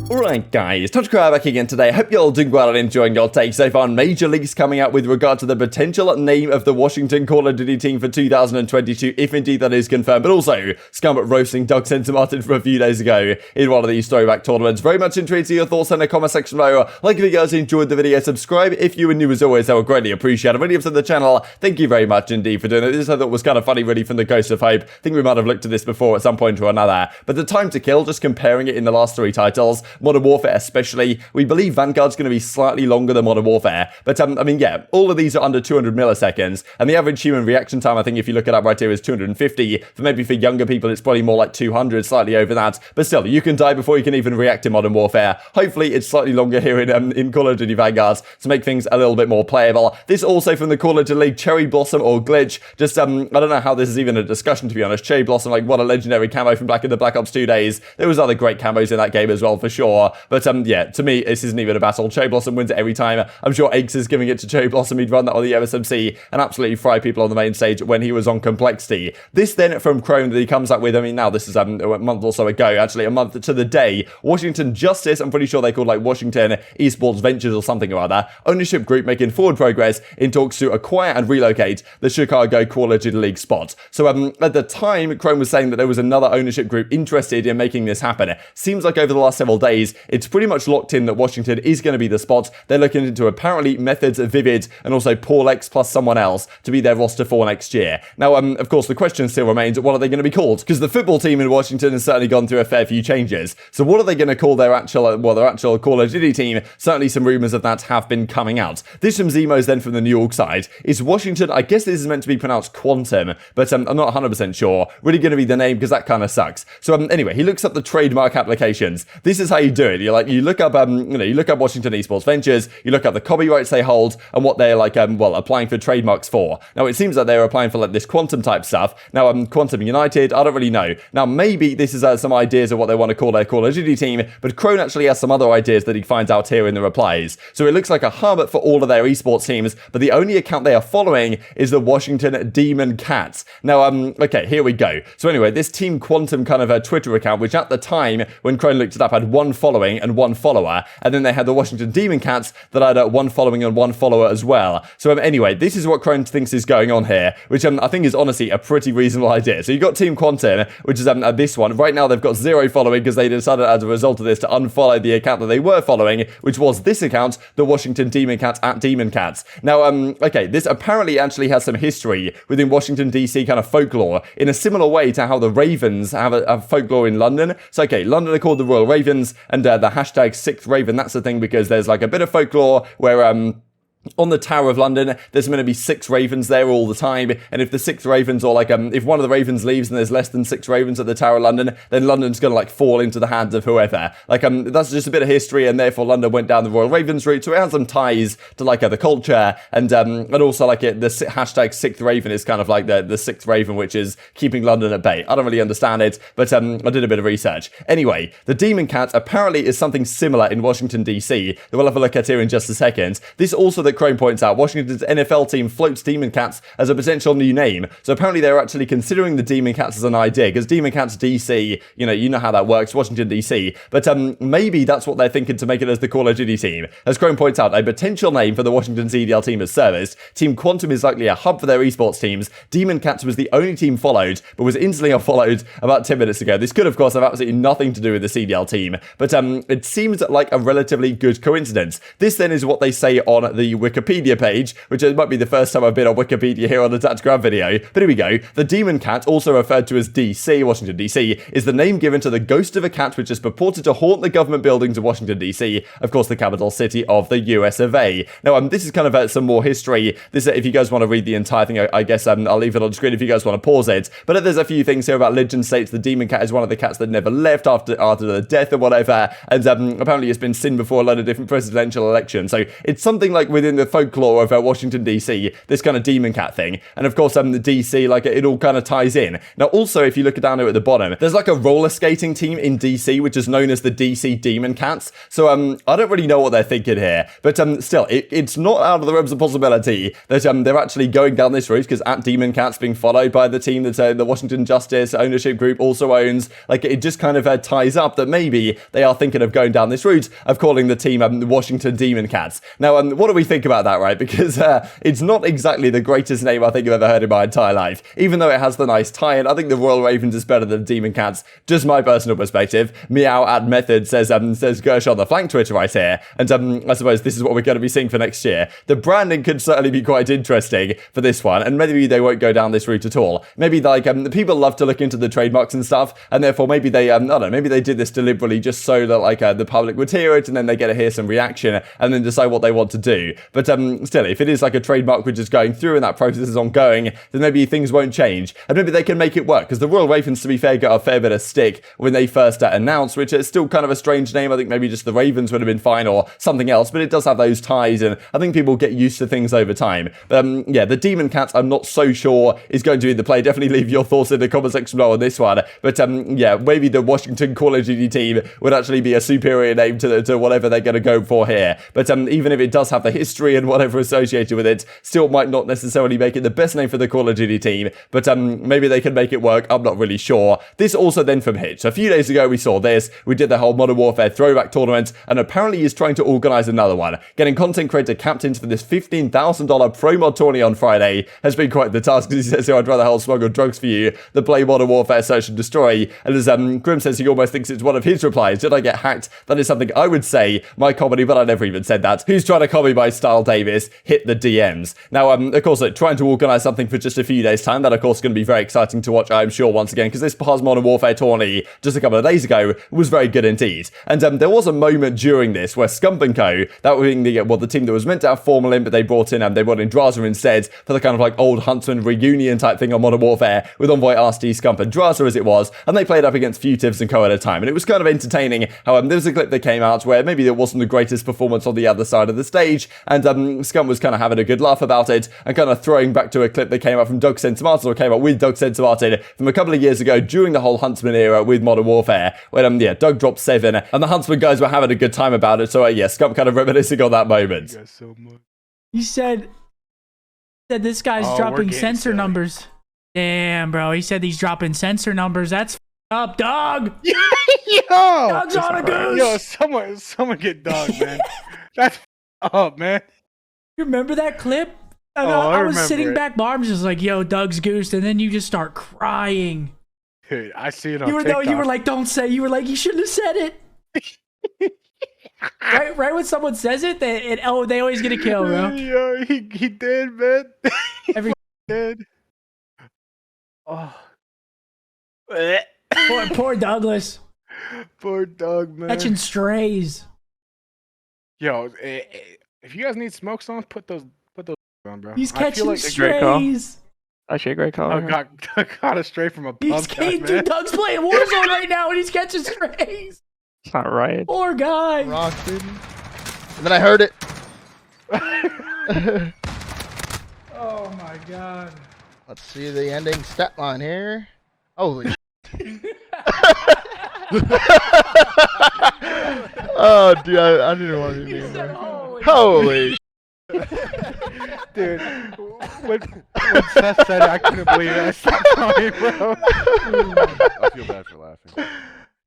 Alright guys, TacticalRab back again today. Hope you're all doing well and enjoying your take so far. Major leaks coming out with regard to the potential name of the Washington Call of Duty team for 2022, if indeed that is confirmed. But also, Scump roasting Doug Censor from a few days ago in one of these throwback tournaments. Very much intrigued to your thoughts in the comment section below. Like if you guys enjoyed the video, subscribe if you were new as always. I would greatly appreciate it. If you're new to the channel, thank you very much indeed for doing it. This I thought was kind of funny really from the Ghost of Hope. I think we might have looked at this before at some point or another. But the time to kill, just comparing it in the last three titles, Modern Warfare especially, we believe Vanguard's going to be slightly longer than Modern Warfare. But, I mean, yeah, all of these are under 200 milliseconds. And the average human reaction time, I think, if you look it up right here, is 250. For younger people, it's probably more like 200, slightly over that. But still, you can die before you can even react in Modern Warfare. Hopefully, it's slightly longer here in Call of Duty Vanguard to make things a little bit more playable. This also from the Call of Duty League Cherry Blossom or Glitch. Just, I don't know how this is even a discussion, to be honest. Cherry Blossom, like, what a legendary camo from back in the Black Ops 2 days. There was other great camos in that game as well, for sure. But, yeah, to me, this isn't even a battle. Cherry Blossom wins it every time. I'm sure Aches is giving it to Cherry Blossom. He'd run that on the MSMC and absolutely fry people on the main stage when he was on Complexity. This then from Chrome that he comes up with, I mean, now this is a month or so ago, actually, a month to the day. Washington Justice, I'm pretty sure they called like Washington Esports Ventures or something or other. Ownership group making forward progress in talks to acquire and relocate the Chicago Call of Duty League spot. So at the time, Chrome was saying that there was another ownership group interested in making this happen. Seems like over the last several days, it's pretty much locked in that Washington is going to be the spot. They're looking into apparently Methods, Vivid, and also Paulex plus someone else to be their roster for next year. Now, of course, the question still remains, what are they going to be called? Because the football team in Washington has certainly gone through a fair few changes. So what are they going to call their actual Call of Duty team? Certainly some rumors of that have been coming out. This from Zemo's then from the New York side. Is Washington, I guess this is meant to be pronounced Quantum, but I'm not 100% sure. Really going to be the name because that kind of sucks. So anyway, he looks up the trademark applications. This is how you do it. You look up Washington Esports Ventures, you look up the copyrights they hold and what they're applying for trademarks for. Now, it seems like they're applying for like this quantum type stuff. Now, Quantum United, I don't really know. Now, maybe this is some ideas of what they want to call their Call of Duty team, but Crone actually has some other ideas that he finds out here in the replies. So it looks like a hub for all of their esports teams, but the only account they are following is the Washington Demon Cats. Now, okay, here we go. So anyway, this Team Quantum kind of a Twitter account, which at the time when Crone looked it up had one following and one follower, and then they had the Washington Demon Cats that had one following and one follower as well. So anyway, this is what Crone thinks is going on here, which I think is honestly a pretty reasonable idea. So you've got Team Quantum, which is this one. Right now they've got 0 following because they decided as a result of this to unfollow the account that they were following, which was this account, the Washington Demon Cats at Demon Cats. Now, okay, this apparently actually has some history within Washington DC kind of folklore in a similar way to how the Ravens have a folklore in London. So okay, London are called the Royal Ravens, and the hashtag 6th Raven, that's the thing because there's like a bit of folklore where on the Tower of London, there's going to be 6 ravens there all the time, and if the 6 ravens, or like, if one of the ravens leaves and there's less than 6 ravens at the Tower of London, then London's going to like fall into the hands of whoever. Like, that's just a bit of history, and therefore London went down the Royal Ravens route, so it has some ties to like the culture, and also like the hashtag 6th Raven is kind of like the 6th Raven, which is keeping London at bay. I don't really understand it, but I did a bit of research. Anyway, the Demon Cat apparently is something similar in Washington DC that we'll have a look at here in just a second. This also that Chrome points out, Washington's NFL team floats Demon Cats as a potential new name. So apparently they're actually considering the Demon Cats as an idea, because Demon Cats DC, you know how that works, Washington DC. But maybe that's what they're thinking to make it as the Call of Duty team. As Chrome points out, a potential name for the Washington CDL team is serviced. Team Quantum is likely a hub for their esports teams. Demon Cats was the only team followed, but was instantly unfollowed about 10 minutes ago. This could, of course, have absolutely nothing to do with the CDL team, but it seems like a relatively good coincidence. This then is what they say on the Wikipedia page, which might be the first time I've been on Wikipedia here on the TacticalRab video, but here we go. The Demon Cat, also referred to as DC, Washington DC, is the name given to the ghost of a cat which is purported to haunt the government buildings of Washington DC, of course the capital city of the US of A. Now, this is kind of some more history. This, if you guys want to read the entire thing, I guess I'll leave it on the screen if you guys want to pause it, but there's a few things here about legend states the Demon Cat is one of the cats that never left after the death or whatever, and apparently it's been seen before a lot of different presidential elections, so it's something like within within the folklore of Washington, D.C., this kind of demon cat thing. And of course, the D.C., like, it all kind of ties in. Now, also, if you look down here at the bottom, there's like a roller skating team in D.C., which is known as the D.C. Demon Cats. So, I don't really know what they're thinking here. But still, it's not out of the realms of possibility that they're actually going down this route, because at Demon Cats being followed by the team that the Washington Justice ownership group also owns, like, it just kind of ties up that maybe they are thinking of going down this route of calling the team Washington Demon Cats. Now, what do we think about that, right? Because it's not exactly the greatest name I think I've ever heard in my entire life. Even though it has the nice tie-in, I think the Royal Ravens is better than Demon Cats. Just my personal perspective. Meow at Method says Gersh on the flank Twitter right here. And I suppose this is what we're going to be seeing for next year. The branding could certainly be quite interesting for this one, and maybe they won't go down this route at all. Maybe like people love to look into the trademarks and stuff, and therefore maybe they I don't know, maybe they did this deliberately just so that like the public would hear it, and then they get to hear some reaction and then decide what they want to do. But still, if it is like a trademark which is going through and that process is ongoing, then maybe things won't change, and maybe they can make it work, because the Royal Ravens, to be fair, got a fair bit of stick when they first announced, which is still kind of a strange name. I think maybe just the Ravens would have been fine or something else, but it does have those ties, and I think people get used to things over time. But yeah, the Demon Cats, I'm not so sure is going to be the play. Definitely leave your thoughts in the comment section below on this one. But yeah, maybe the Washington Call of Duty team would actually be a superior name to whatever they're going to go for here. But even if it does have the history and whatever associated with it, still might not necessarily make it the best name for the Call of Duty team. But maybe they can make it work. I'm not really sure. This also then from Hitch. A few days ago we saw this. We did the whole Modern Warfare throwback tournament, and apparently he's trying to organize another one. Getting content creator captains for this $15,000 pro mod tourney on Friday has been quite the task, because he says, I'd rather help smuggle drugs for you than play Modern Warfare Search and Destroy. And as Grim says, he almost thinks it's one of his replies. Did I get hacked? That is something I would say, my comedy, but I never even said that. Who's trying to copy my style, Davis? Hit the DMs. Now, of course, trying to organize something for just a few days' time, that of course is going to be very exciting to watch, I'm sure, once again, because this past Modern Warfare tourney just a couple of days ago was very good indeed. And there was a moment during this where Scump and Co, that being the team that was meant to have Formal in, but they brought in Drazah instead for the kind of like old Huntsman reunion type thing on Modern Warfare with Envoy, Arcitys, Scump and Drazah as it was, and they played up against Thieves and Co at a time, and it was kind of entertaining how there was a clip that came out where maybe there wasn't the greatest performance on the other side of the stage, and Scump was kind of having a good laugh about it, and kind of throwing back to a clip that came out from Doug Sensor Martin, or came out with Doug Sensor Martin from a couple of years ago during the whole Huntsman era with Modern Warfare, when yeah, Doug dropped 7, and the Huntsman guys were having a good time about it, so yeah, Scump kind of reminiscing on that moment. You guys so much. He said this guy's dropping Censor numbers. Damn, bro. He said he's dropping Censor numbers. That's up, dog. Yo, Dog's on a goose. Yo, someone get dog, man. That's up, man. You remember that clip? And I was sitting back, Barb's just like, yo, Doug's goosed, and then you just start crying. Dude, I see it on TikTok. You were like, don't say. You were like, you shouldn't have said it. right when someone says it, they always get a kill, bro. Yo, he did, man. Every did. Oh. poor Douglas. Poor Doug, man. Catching strays. Yo, if you guys need smoke zones, put those on, bro. He's catching strays. Actually, a great call. I got a stray from a pump guy, man. Doug's playing Warzone right now, and he's catching strays. It's not right. Poor guy. Rock, dude. And then I heard it. Oh my god. Let's see the ending stat line here. Holy oh, dude, I didn't want to be there. Holy dude, when Seth said it, I couldn't believe it. I stopped crying, bro. I feel bad for laughing.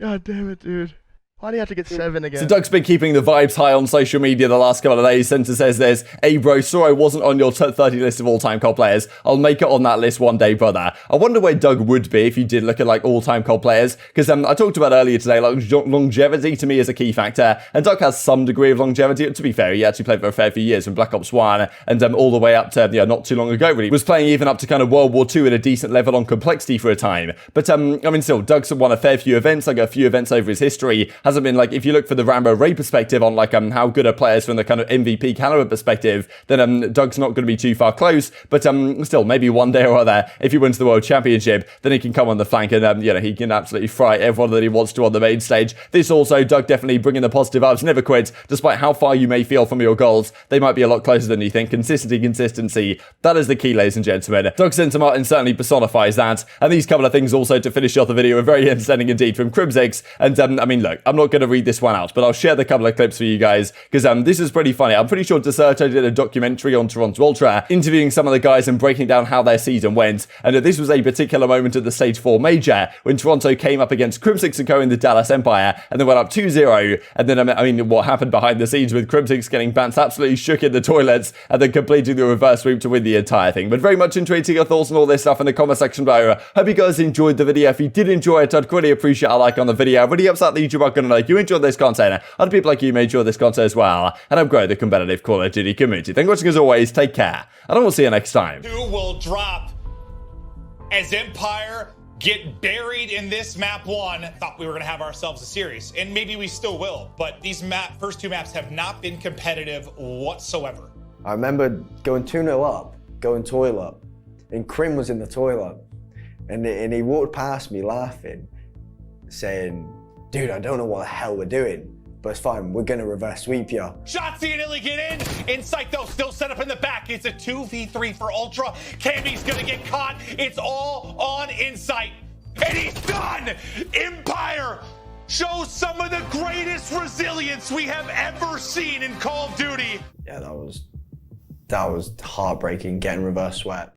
God damn it, dude. Why do you have to get 7 again? So Doug's been keeping the vibes high on social media the last couple of days. Censor says there's, hey bro, sorry I wasn't on your top 30 list of all-time COD players. I'll make it on that list one day, brother. I wonder where Doug would be if you did look at like all-time COD players, because I talked about earlier today, like longevity to me is a key factor, and Doug has some degree of longevity. To be fair, he actually played for a fair few years from Black Ops 1 and all the way up to, not too long ago really. Was playing even up to kind of World War II at a decent level on complexity for a time. But I mean still, Doug's won a fair few events, like a few events over his history, hasn't been like, if you look for the Rambo Ray perspective on like how good are players from the kind of MVP caliber perspective, then Doug's not going to be too far close. But still, maybe one day or other, if he wins the World Championship, then he can come on the flank and he can absolutely fry everyone that he wants to on the main stage. This also, Doug definitely bringing the positive vibes, never quit, despite how far you may feel from your goals. They might be a lot closer than you think. Consistency, that is the key, ladies and gentlemen. Doug Censor certainly personifies that. And these couple of things also to finish off the video are very entertaining indeed from Crimsix. And I mean, look, I'm not going to read this one out, but I'll share the couple of clips for you guys because this is pretty funny. I'm pretty sure Deserto did a documentary on Toronto Ultra, interviewing some of the guys and breaking down how their season went. And this was a particular moment at the Stage 4 Major when Toronto came up against Crimsix and Co in the Dallas Empire, and they went up 2-0. And then, I mean, what happened behind the scenes with Crimsix getting Bance absolutely shook in the toilets and then completing the reverse sweep to win the entire thing. But very much enjoyed your thoughts on all this stuff in the comment section below. Hope you guys enjoyed the video. If you did enjoy it, I'd really appreciate a like on the video. It really helps out the YouTube algorithm. Like you enjoyed this content, other people like you may enjoy this content as well, and help grow the competitive Call of Duty community. Thank you for watching as always. Take care, and I will see you next time. Who will drop as Empire get buried in this map 1? Thought we were gonna have ourselves a series, and maybe we still will, but these first 2 maps have not been competitive whatsoever. I remember going 2-0 up, going toilet, and Crim was in the toilet, and he walked past me laughing, saying, "Dude, I don't know what the hell we're doing, but it's fine, we're gonna reverse sweep you." Shotzzy and Illy get in. Insight though, still set up in the back. It's a 2v3 for Ultra. Cammy's gonna get caught. It's all on Insight. And he's done! Empire shows some of the greatest resilience we have ever seen in Call of Duty. Yeah, that was heartbreaking, getting reverse swept.